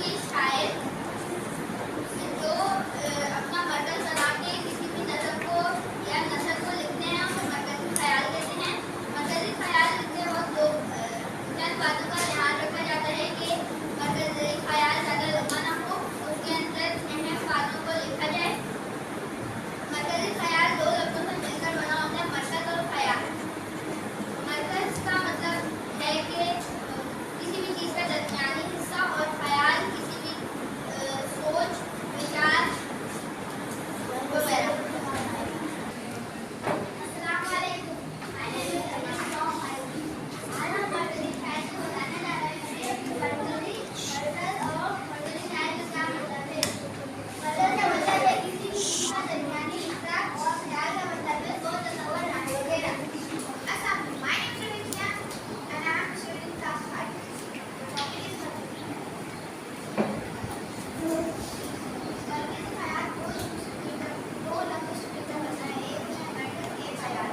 के शायर जो अपना मर्कज चला के किसी भी नज़र को या नशर को लिखते हैं उसे मरकज़ी ख्याल कहते हैं। मरकज़ी ख्याल लिखते वक्त लोग चंद बातों का ध्यान रखा जाता है कि मरकज़ी ख्याल ज़्यादा लंबा ना हो, उसके अंदर अहम बातों को लिखा जाए। मरकज़ी ख्याल दो लफ्ज़ों से मिलकर बना होता है, मरकज़ और ख्याल। मरकज़ का मतलब है कि किसी भी चीज़ का दरमियानी हिस्सा, और ख्याल किसी भी सोच, विचार वगैरह। अस्सलाम वालेकुम। आज हम मरकज़ी ख्याल को बताने जा रहे हैं। मरकज़ और मरकज़ी ख्याल का क्या मतलब है। मरकज़ का मतलब है किसी भी चीज़ का दरमियानी हिस्सा, और ख्याल का मतलब है सोच, तसव्वुर, राय वगैरह। My name is Ravindra and I am studying class 5. The topic is मरकज़ी ख्याल दो लफ्ज़ों से मिलकर बनता है। एक है मरकज़, एक ख्याल।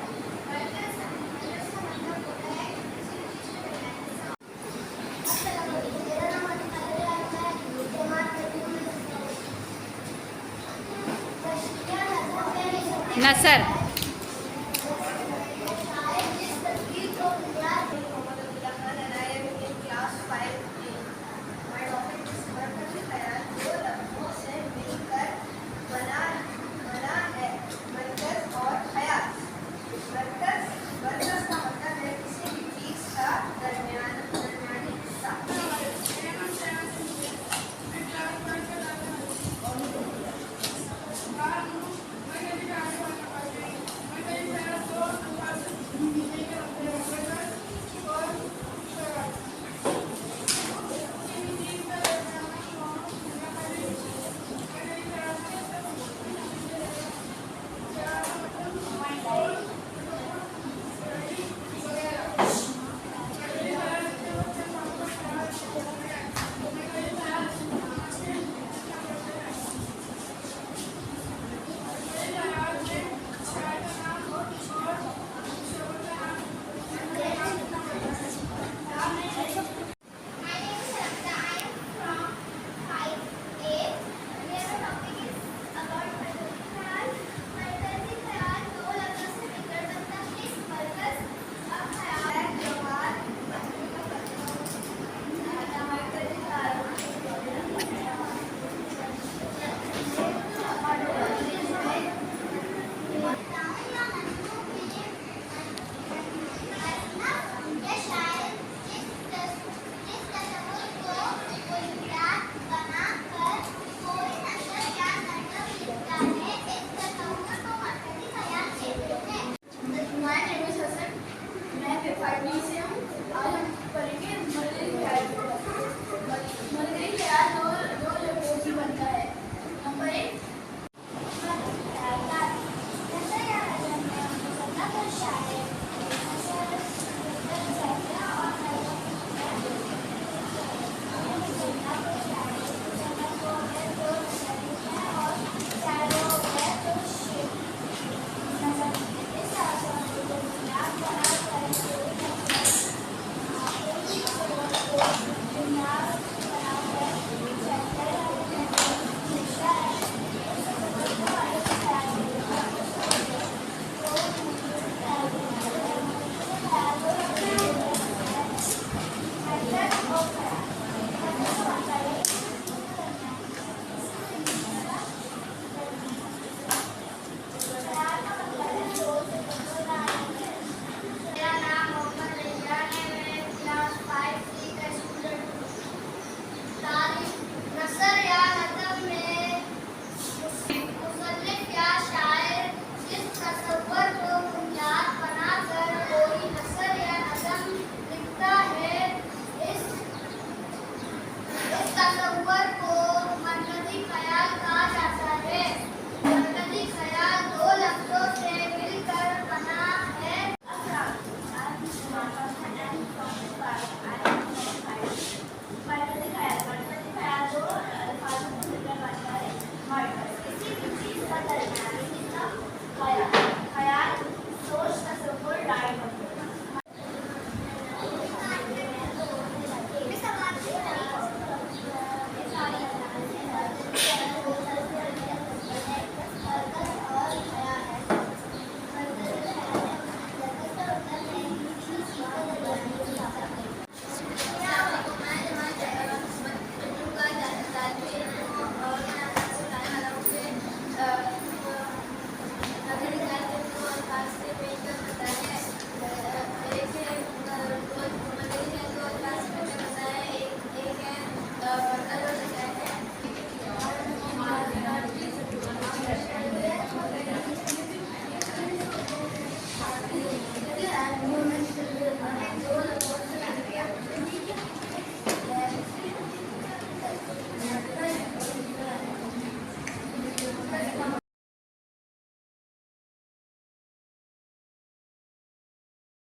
मरकज़ का मतलब होता है किसी भी चीज़ का दरमियानी हिस्सा। अस्सलाम वालेकुम, मेरा नाम अनवर है। मैं जमात करती हूँ। नसर।